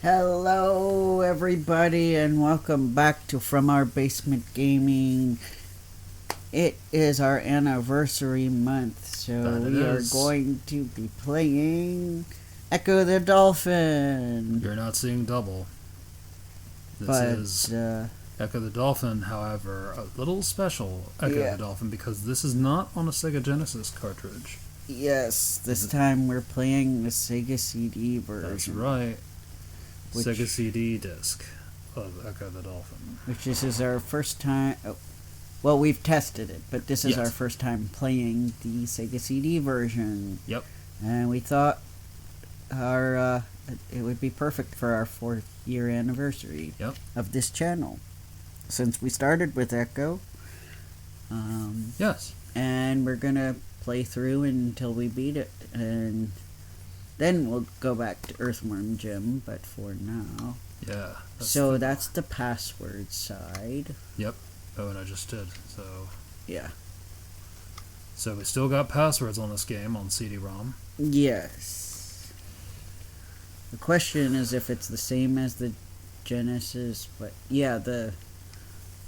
Hello, everybody, and welcome back to From Our Basement Gaming. It is our anniversary month, so we are going to be playing Ecco the Dolphin. You're not seeing double. This is Ecco the Dolphin, however, a little special Ecco the Dolphin because this is not on a Sega Genesis cartridge. Yes, this time we're playing the Sega CD version. That's right. Sega CD disc of Ecco the Dolphin. Which this is our first time... well, we've tested it, but this is our first time playing the Sega CD version. Yep. And we thought it would be perfect for our 4th-year anniversary of this channel. Since we started with Ecco. Yes. And we're going to play through until we beat it. And then we'll go back to Earthworm Jim, but for now. Yeah. So that's the password side. Yep. Oh, and I just did, so... Yeah. So we still got passwords on this game on CD-ROM. Yes. The question is if it's the same as the Genesis, but yeah,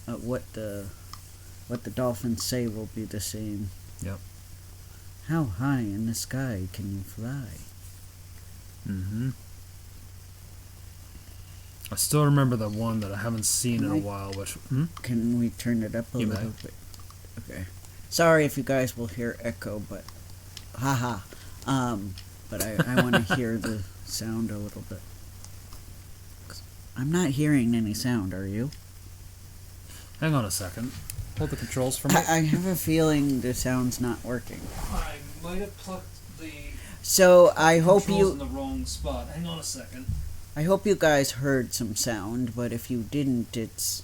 what the dolphins say will be the same. Yep. How high in the sky can you fly? Mm-hmm. I still remember the one that I haven't seen in a while, which... Can we turn it up a little bit? Okay. Sorry if you guys will hear echo, but... Haha. But I want to hear the sound a little bit. I'm not hearing any sound, are you? Hang on a second. Hold the controls for me. I have a feeling the sound's not working. I might have plugged the... So I hope you... in the wrong spot. Hang on a second. I hope you guys heard some sound, but if you didn't, it's...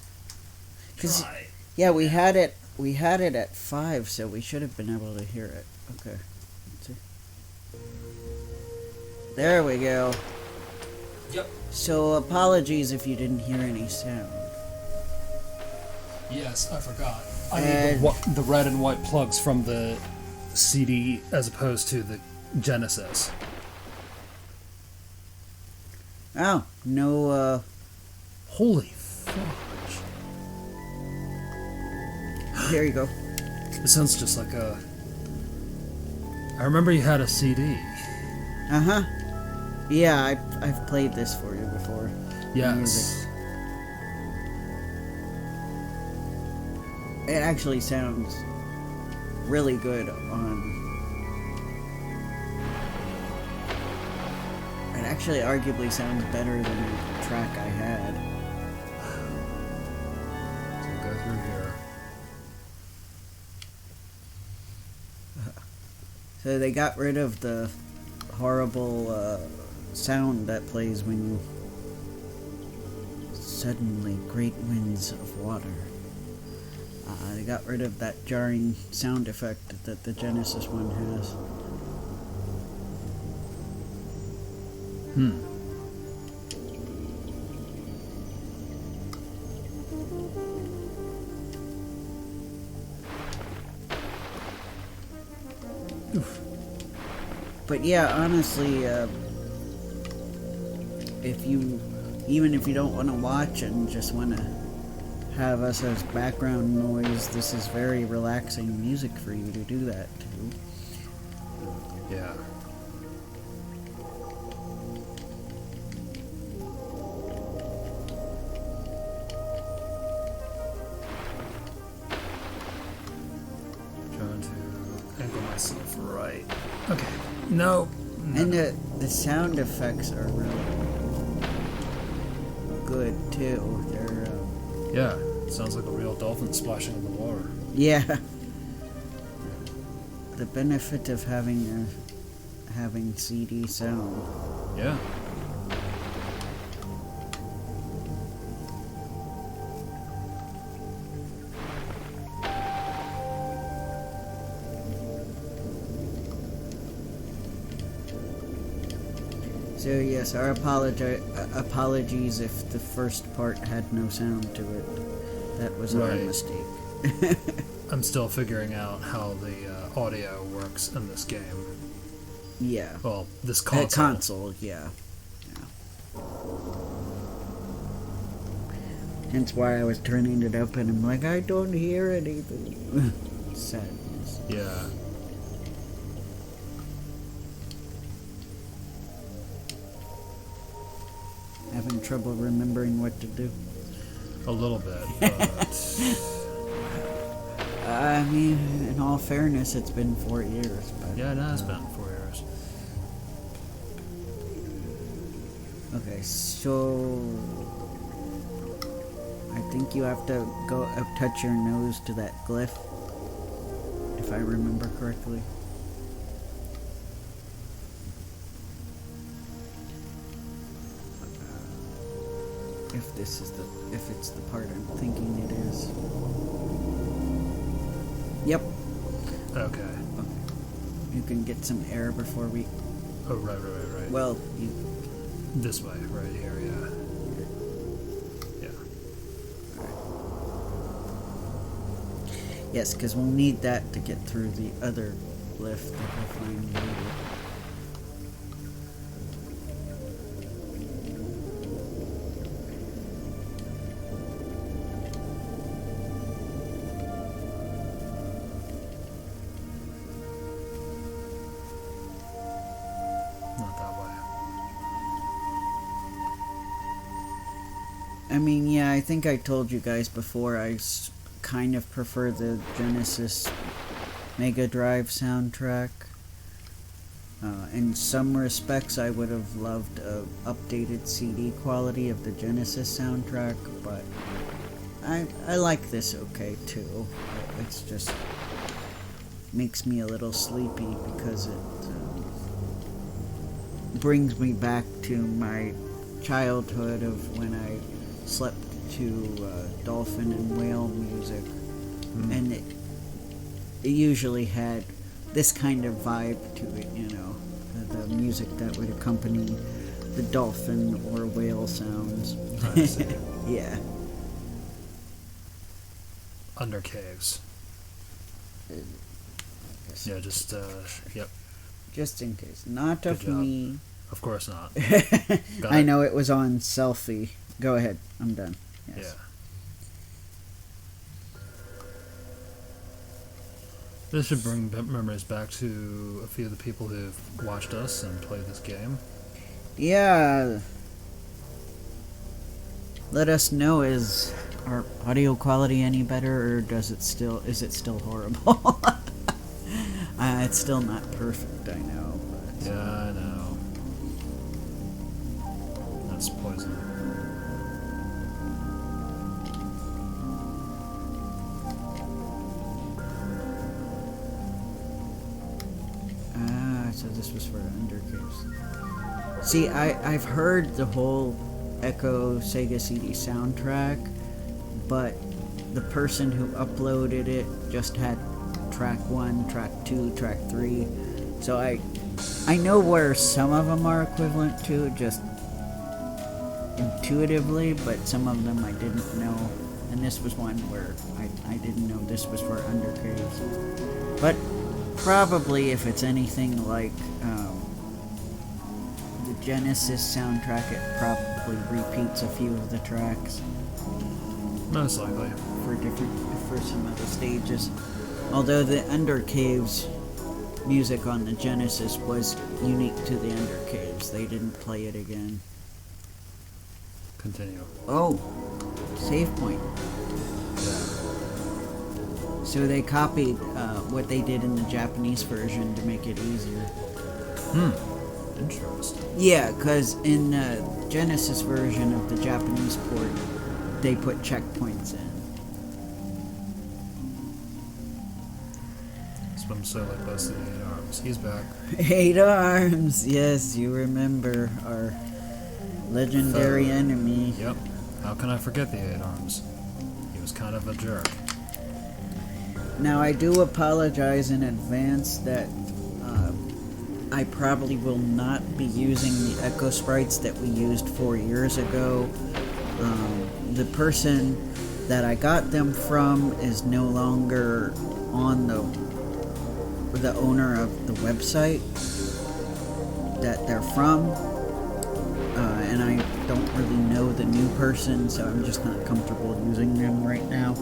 Try. Yeah, we had it at 5, so we should have been able to hear it. Okay. Let's see. There we go. Yep. So apologies if you didn't hear any sound. Yes, I forgot. I need the red and white plugs from the CD as opposed to the Genesis. Oh, no, Holy fudge. Here you go. It sounds just like a... I remember you had a CD. Uh-huh. Yeah, I've played this for you before. Yes. It actually sounds really good on... It actually arguably sounds better than the track I had. So we'll go through here. So they got rid of the horrible sound that plays when you... Suddenly, great winds of water. They got rid of that jarring sound effect that the Genesis one has. Oof. But yeah, honestly, even if you don't want to watch and just want to have us as background noise, this is very relaxing music for you to do that to. Yeah. Trying to angle myself right. Okay. No. And the sound effects are really good too. They're yeah, it sounds like a real dolphin splashing in the water. Yeah. The benefit of having CD sound. Yeah. So yes, our apologies if the first part had no sound to it. That was our mistake. I'm still figuring out how the audio works in this game. Yeah. Well, this console. Console, yeah. Hence why I was turning it up and I'm like, I don't hear anything. Sadness. Yeah. Having trouble remembering what to do. A little bit, but... I mean, in all fairness, it's been 4 years. But, yeah, it has been 4 years. Okay, so... I think you have to go touch your nose to that glyph, if I remember correctly. If it's the part I'm thinking it is. Yep. Okay. You can get some air before we... Oh, right. Well, This way, right here, yeah. Yes, because we'll need that to get through the other lift that we'll find later. Not that way. I mean, yeah, I think I told you guys before I kind of prefer the Genesis Mega Drive soundtrack. In some respects, I would have loved a updated CD quality of the Genesis soundtrack, but I like this okay too. It's just makes me a little sleepy because it brings me back to my childhood of when I slept to dolphin and whale music, and it usually had this kind of vibe to it, you know, the music that would accompany the dolphin or whale sounds. I see. Yeah. Under caves. Yeah, just, yep. Just in case. Not of Good job. me. Of course not. I know it was on selfie. Go ahead. I'm done. Yes. Yeah. This should bring memories back to a few of the people who've watched us and played this game. Yeah. Let us know, is our audio quality any better, or is it still horrible? It's still not perfect, I know. But Yeah, I know. That's poison. So this was for Undercaves. See, I've heard the whole Ecco Sega CD soundtrack, but the person who uploaded it just had track 1, track 2, track 3. So I know where some of them are equivalent to, just intuitively, but some of them I didn't know. And this was one where I didn't know this was for Undercaves. But probably if it's anything like the Genesis soundtrack, it probably repeats a few of the tracks Most likely. for some of the stages. Although the Undercaves music on the Genesis was unique to the Undercaves, they didn't play it again. Continue. Oh, save point. Yeah. So they copied what they did in the Japanese version to make it easier. Interesting. Yeah, because in the Genesis version of the Japanese port, they put checkpoints in. Swim so like close to the 8 arms. He's back. 8 arms! Yes, you remember our legendary enemy. Yep. How can I forget the 8 arms? He was kind of a jerk. Now, I do apologize in advance that I probably will not be using the Echo sprites that we used 4 years ago. The person that I got them from is no longer on the owner of the website that they're from, and I don't really know the new person, so I'm just not comfortable using them right now.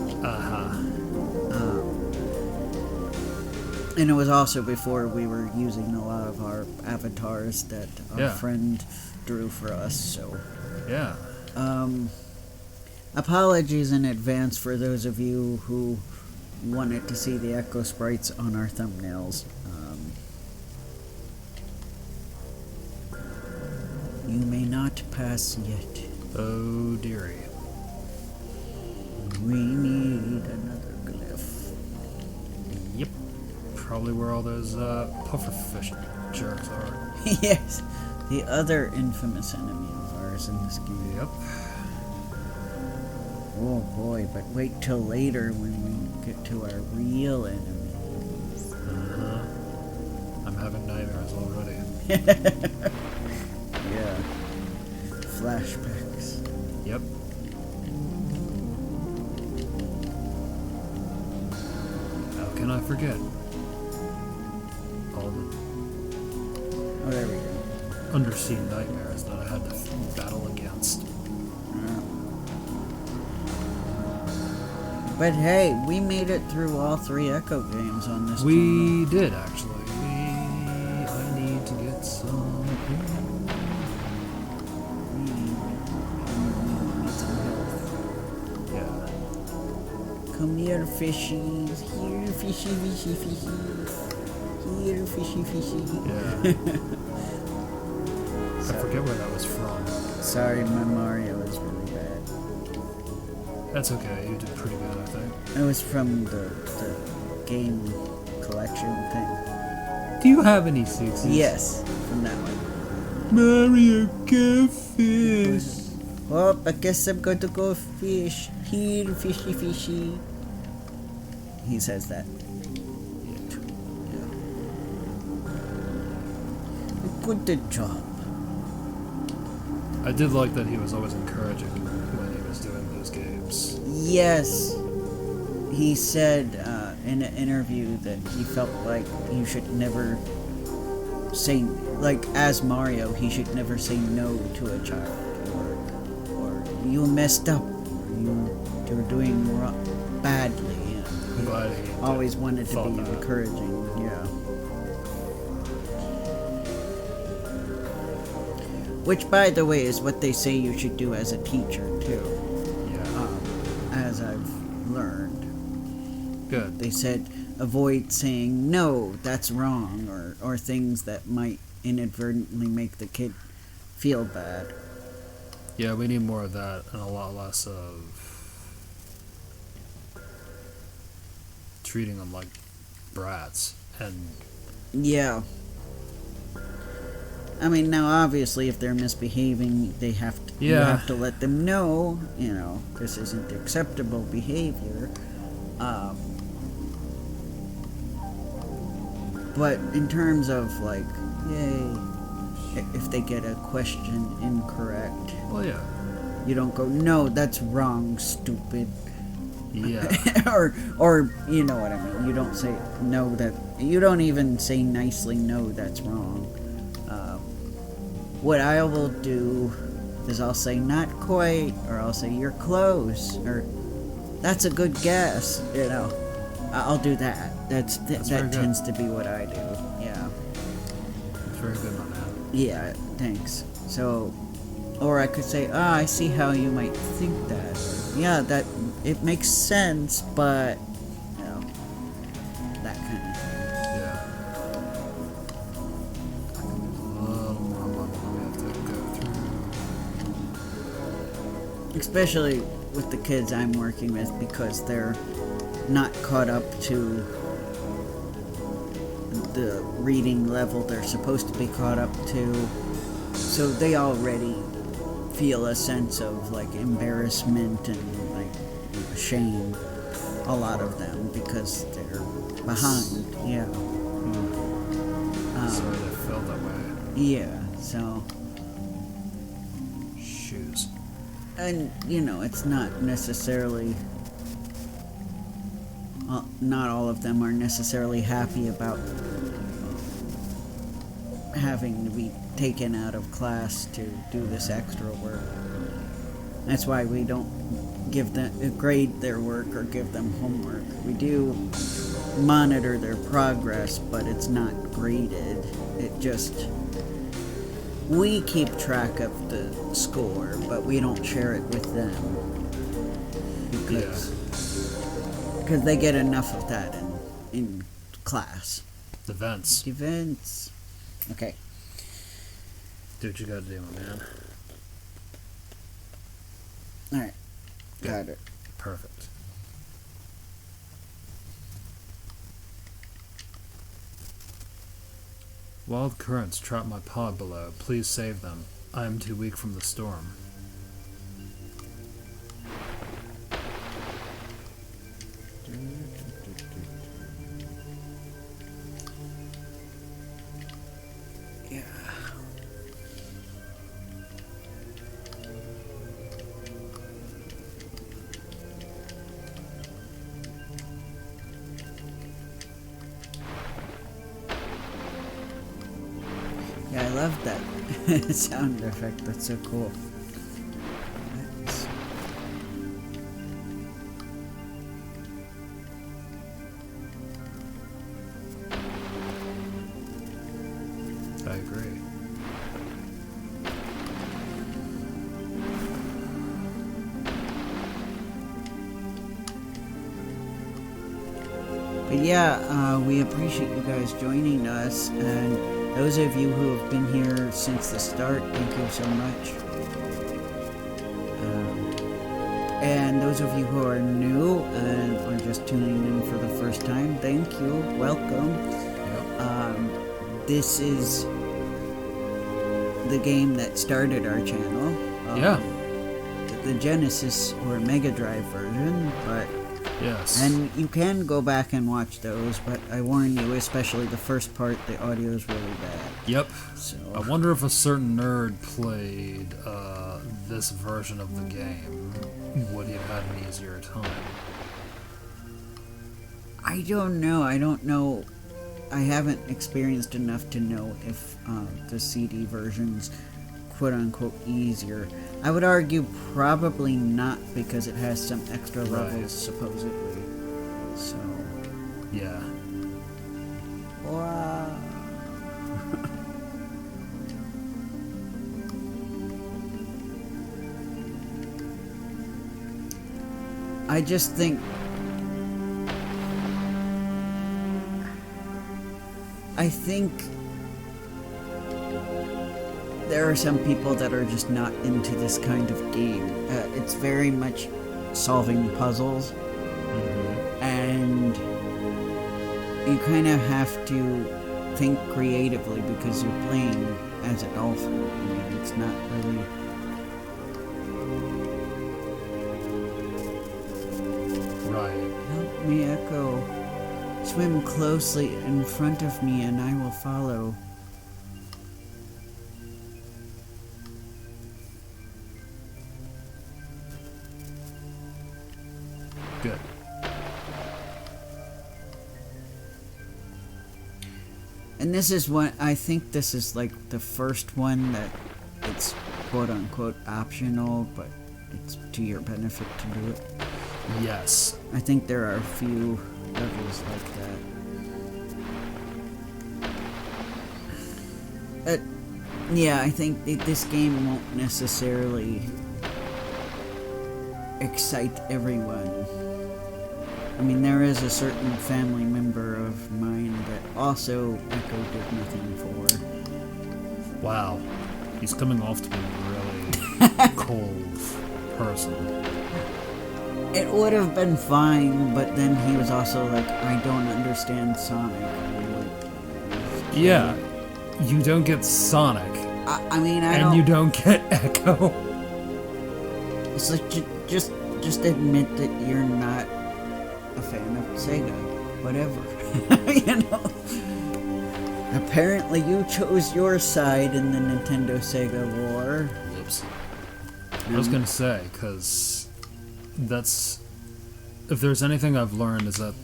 And it was also before we were using a lot of our avatars that our friend drew for us, so... Yeah. Apologies in advance for those of you who wanted to see the Echo sprites on our thumbnails. You may not pass yet. Oh dearie. We need another glyph. Yep. Probably where all those pufferfish jerks are. Yes, the other infamous enemy of ours in this game. Yep. Oh boy, but wait till later when we get to our real enemies. I'm having nightmares already. Yeah. Flashbacks. Yep. How can I forget? All the Oh, there we go. undersea nightmares that I had to battle against. But hey, we made it through all 3 Echo games on this channel. We did, actually. I need to get some... Yeah. Come here, fishies. Here, fishy, fishy, fishy. Here, fishy, fishy. Yeah. I forget where that was from. Sorry, my Mario is really bad. That's okay, you did pretty good, I think. It was from the game collection thing. Do you have any 60s? Yes, from that one. Mario, go fish! Oh, I guess I'm going to go fish. Here, fishy, fishy. He says that. Good job. I did like that he was always encouraging when he was doing those games. Yes. He said in an interview that he felt like you should never say, like, as Mario, he should never say no to a child. Or you messed up. You're doing badly. You know. I'm glad he always wanted to be that. encouraging. Yeah. Which, by the way, is what they say you should do as a teacher, too. Yeah. As I've learned. Good. They said avoid saying, no, that's wrong, or things that might inadvertently make the kid feel bad. Yeah, we need more of that and a lot less of treating them like brats. And yeah. I mean, now obviously, if they're misbehaving, you have to let them know, you know, this isn't acceptable behavior. But in terms of, like, yay, if they get a question incorrect, well, yeah, you don't go, no, that's wrong, stupid. Yeah. or you know what I mean. You don't say no, that you don't even say nicely, no, that's wrong. What I will do is I'll say not quite, or I'll say you're close, or that's a good guess. You know, I'll do that. That tends to be what I do. Yeah. That's very good, my man. Yeah. Thanks. So, or I could say, I see how you might think that. Yeah, that it makes sense, but you know, that kind of thing. Yeah. A little more money we have to go through. Especially with the kids I'm working with, because they're not caught up to the reading level they're supposed to be caught up to, so they already feel a sense of, like, embarrassment and, like, shame, a lot of them, because they're behind. Yeah. Sorry they felt that way. Yeah, so... Shoes. And, you know, it's not necessarily... not all of them are necessarily happy about having to be taken out of class to do this extra work. That's why we don't give them grade their work or give them homework. We do monitor their progress, but it's not graded. It just, we keep track of the score, but we don't share it with them because they get enough of that in class. Events. Okay. Do what you gotta do, my man. Alright. Got it. Perfect. Wild currents trap my pod below. Please save them. I am too weak from the storm. Yeah. Yeah, I love that sound effect. That's so cool. I agree. But yeah, we appreciate you guys joining us, and those of you who have been here since the start, thank you so much. And those of you who are new and are just tuning in for the first time, thank you, welcome. Yep. This is the game that started our channel. The Genesis or Mega Drive version, but yes. and you can go back and watch those, but I warn you, especially the first part, the audio is really bad. Yep. So I wonder if a certain nerd played this version of the game. Would he have had an easier time? I don't know. I haven't experienced enough to know if the CD version's quote-unquote easier. I would argue probably not, because it has some extra levels, supposedly. So... yeah. Wow. I just think... I think there are some people that are just not into this kind of game. It's very much solving puzzles, and you kind of have to think creatively because you're playing as a dolphin. I mean, it's not really... Right. Help me, Echo. Swim closely in front of me and I will follow. Good. And this is what I think this is like the first one that it's quote unquote optional, but it's to your benefit to do it. Yes. I think there are a few levels like that. Yeah, I think this game won't necessarily excite everyone. I mean, there is a certain family member of mine that also Echo did nothing for. Wow. He's coming off to be a really cold person. It would have been fine, but then he was also like, I don't understand Sonic. Yeah, you don't get Sonic. I mean, and you don't get Echo. It's like, just admit that you're not a fan of Sega. Whatever. You know? Apparently you chose your side in the Nintendo-Sega war. Whoops. I was gonna say, because that's... if there's anything I've learned is that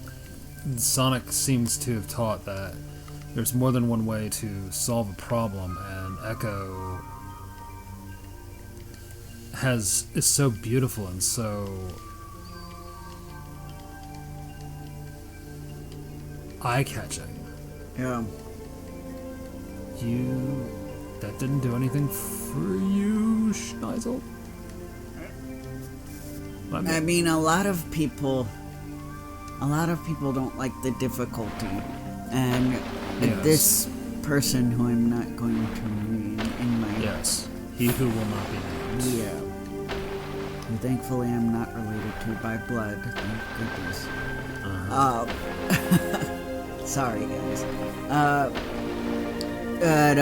Sonic seems to have taught that there's more than one way to solve a problem, and is so beautiful and so eye-catching. Yeah. That didn't do anything for you, Schneisel? I mean, a lot of people don't like the difficulty, and Yes. this person who I'm not going to name in my Yes, he who will not be named. yeah, who thankfully I'm not related to by blood. Thank goodness. Sorry guys. But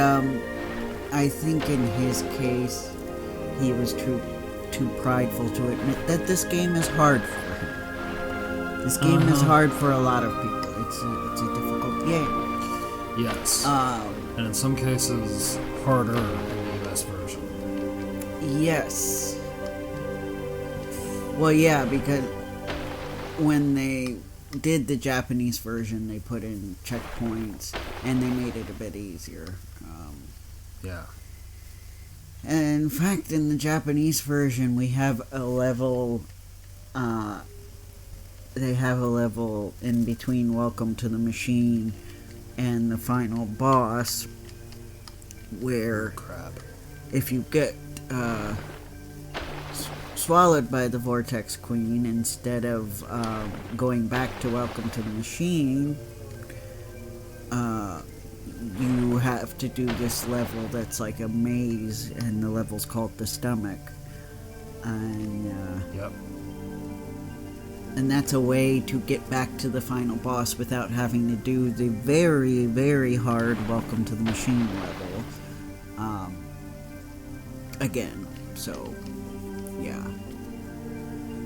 I think in his case, he was too prideful to admit that this game is hard for him. This game is hard for a lot of people. It's a difficult game. Yes. And in some cases, harder in the US version. Yes. Well, yeah, because when they did the Japanese version, they put in checkpoints, and they made it a bit easier. Yeah. And in fact, in the Japanese version, we have a level. They have a level in between Welcome to the Machine and the final boss, where Crap. if you get swallowed by the Vortex Queen instead of going back to Welcome to the Machine, you have to do this level that's like a maze, and the level's called the Stomach. And Yep. and that's a way to get back to the final boss without having to do the very, very hard Welcome to the Machine level again. So, yeah.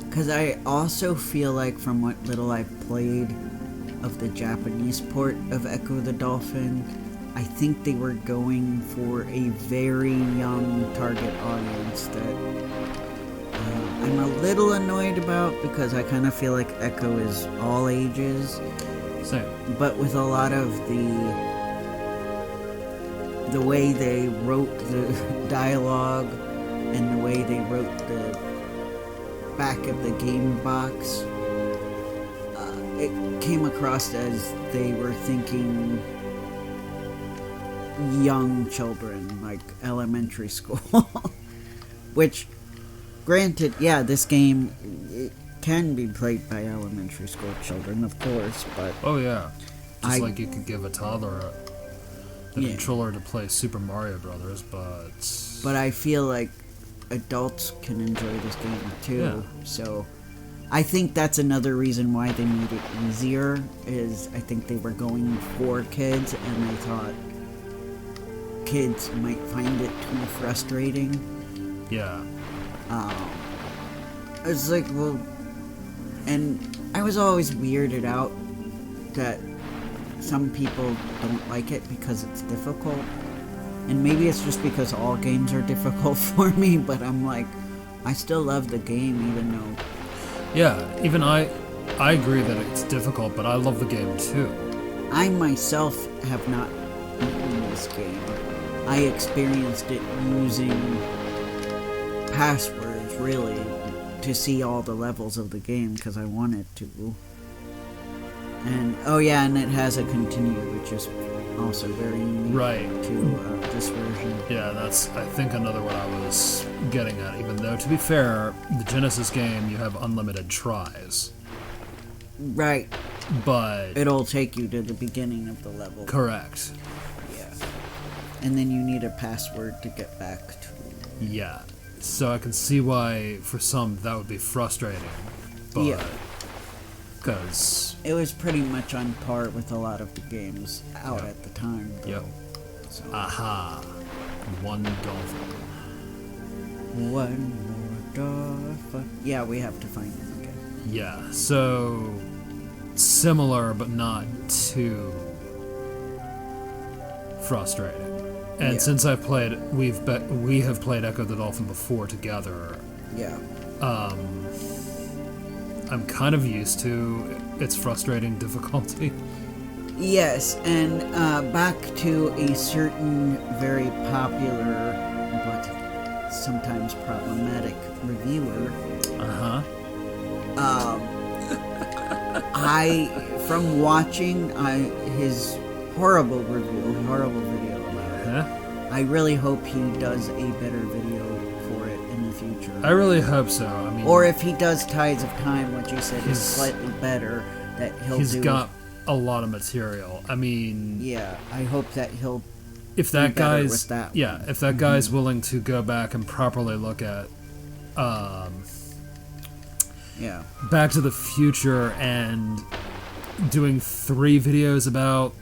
Because I also feel like, from what little I've played of the Japanese port of Ecco the Dolphin, I think they were going for a very young target audience that I'm a little annoyed about, because I kind of feel like Ecco is all ages. Same. But with a lot of the way they wrote the dialogue and the way they wrote the back of the game box, it came across as they were thinking young children, like elementary school. Which, granted, yeah, this game, it can be played by elementary school children, of course, but Oh yeah. Just like you could give a toddler the Yeah. controller to play Super Mario Brothers, but I feel like adults can enjoy this game too. Yeah. So I think that's another reason why they made it easier, is I think they were going for kids, and they thought kids might find it too frustrating. yeah. It's like, well, and I was always weirded out that some people don't like it because it's difficult. And maybe it's just because all games are difficult for me, but I'm like, I still love the game, even though... Yeah, even I agree that it's difficult, but I love the game too. I myself have not beaten this game. I experienced it using passwords, really, to see all the levels of the game, because I wanted to. And, oh yeah, and it has a continue, which is also very unique Right. to this version. Yeah, that's, I think, another what I was getting at, even though, to be fair, the Genesis game, you have unlimited tries. Right. But... It'll take you to the beginning of the level. Correct. Yeah. And then you need a password to get back to... Yeah. So I can see why, for some, that would be frustrating. But... Yeah. Because... It was pretty much on par with a lot of the games out Yep. at the time, though. Yep. So, Aha. One dolphin. one more dolphin. Yeah, we have to find him again. Yeah, so... Similar, but not too... frustrating. And Yeah. since I've played... we have played Ecco the Dolphin before together. Yeah. I'm kind of used to its frustrating difficulty. Yes, and back to a certain very popular but sometimes problematic reviewer. From watching his horrible video about it, I really hope he does a better video for it in the future. I really hope so. I mean, or if he does Tides of Time, which you said is slightly better, that he's got a lot of material. I mean, yeah, I hope that he'll. If that guy's with that if that guy's willing to go back and properly look at, Back to the Future and doing 3 videos about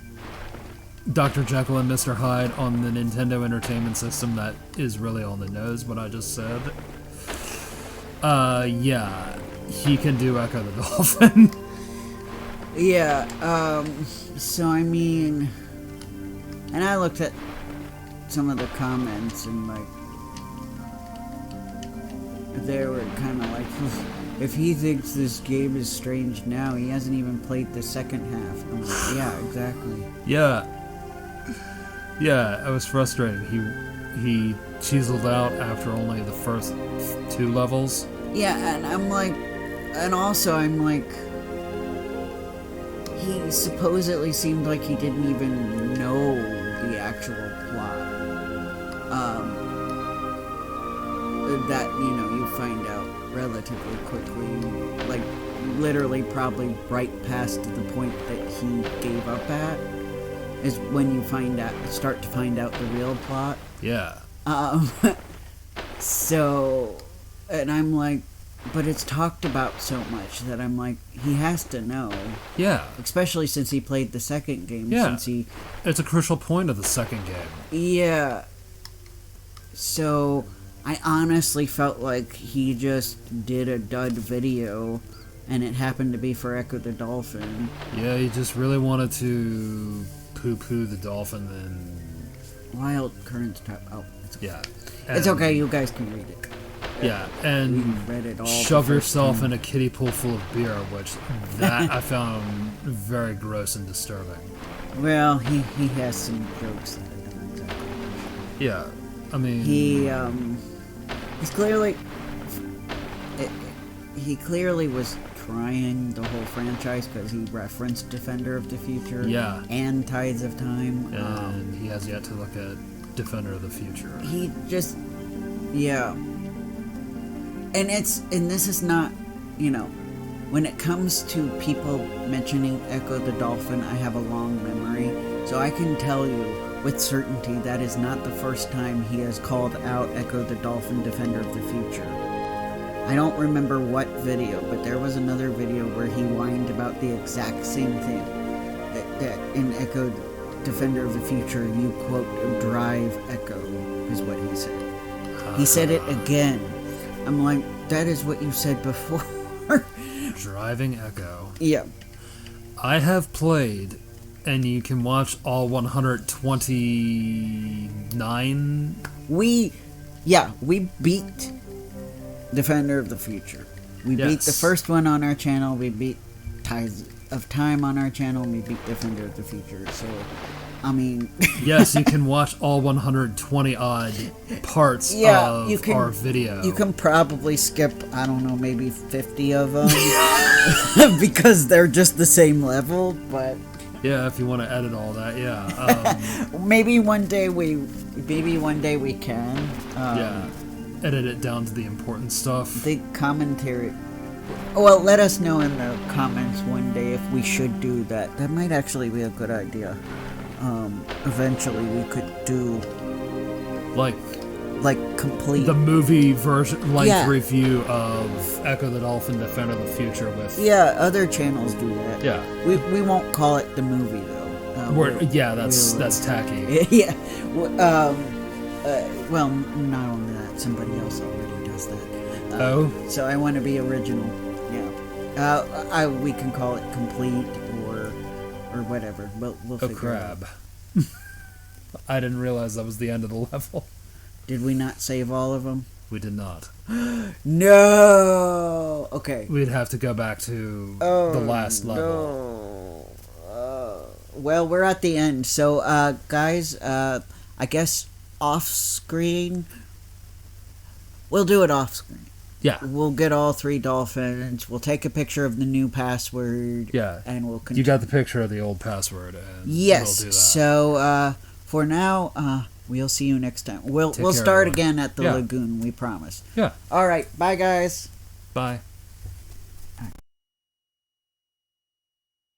Dr. Jekyll and Mr. Hyde on the Nintendo Entertainment System, that is really on the nose, what I just said. He can do Ecco the Dolphin. So I mean, and I looked at some of the comments and like, they were kind of like, if he thinks this game is strange now, he hasn't even played the second half. I'm like, yeah, exactly. Yeah, it was frustrating. He chiseled out after only the first 2 levels. Yeah, and I'm like, and also I'm like, he supposedly seemed like he didn't even know the actual plot. That, you find out relatively quickly, like, literally probably right past the point that he gave up at, is when you start to find out the real plot. Yeah. So, and I'm like, but it's talked about so much that I'm like, he has to know. Yeah. Especially since he played the second game. Yeah. It's a crucial point of the second game. Yeah. So, I honestly felt like he just did a dud video, and it happened to be for Ecco the Dolphin. Yeah, he just really wanted to poo-poo the dolphin and... Wild Currents Type. Oh, it's okay. Yeah. It's okay, you guys can read it. Yeah, and read it all shove yourself in a kiddie pool full of beer, which that I found very gross and disturbing. Well, he has some jokes that I don't exactly. Yeah, I mean... He's clearly... He clearly was trying the whole franchise because he referenced Defender of the Future and Tides of Time. And he has yet to look at Defender of the Future. He just... Yeah. And this is not, when it comes to people mentioning Ecco the Dolphin, I have a long memory, so I can tell you with certainty that is not the first time he has called out Ecco the Dolphin, Defender of the Future. I don't remember what video, but there was another video where he whined about the exact same thing. That in Ecco Defender of the Future, you quote, drive Ecco, is what he said. He said it again. I'm like, that is what you said before. Driving Ecco. Yeah. I have played, and you can watch all 129. We beat Defender of the Future. We beat the first one on our channel. We beat Tides of Time on our channel. And we beat Defender of the Future. So, I mean... Yes, you can watch all 120-odd parts of our video. You can probably skip, I don't know, maybe 50 of them. Because they're just the same level, but... Yeah, if you want to edit all that, yeah. Maybe one day we can. Edit it down to the important stuff. The commentary... Well, let us know in the comments one day if we should do that. That might actually be a good idea. Eventually we could do... Like complete... The movie version, review of Ecco the Dolphin, Defender of the Future with... Yeah, other channels do that. Yeah. We won't call it the movie, though. That's tacky. Yeah. Well, not only that, somebody else already does that. So I want to be original. Yeah. We can call it complete or whatever. We'll figure crab. it out. I didn't realize that was the end of the level. Did we not save all of them? We did not. No! Okay. We'd have to go back to the last level. No. Well, we're at the end. So, guys, I guess off screen, We'll do it off screen. Yeah. We'll get all 3 dolphins. We'll take a picture of the new password. Yeah. And we'll continue. You got the picture of the old password. And yes. We'll do that. So for now, we'll see you next time. We'll start again at the lagoon. We promise. Yeah. All right. Bye, guys. Bye.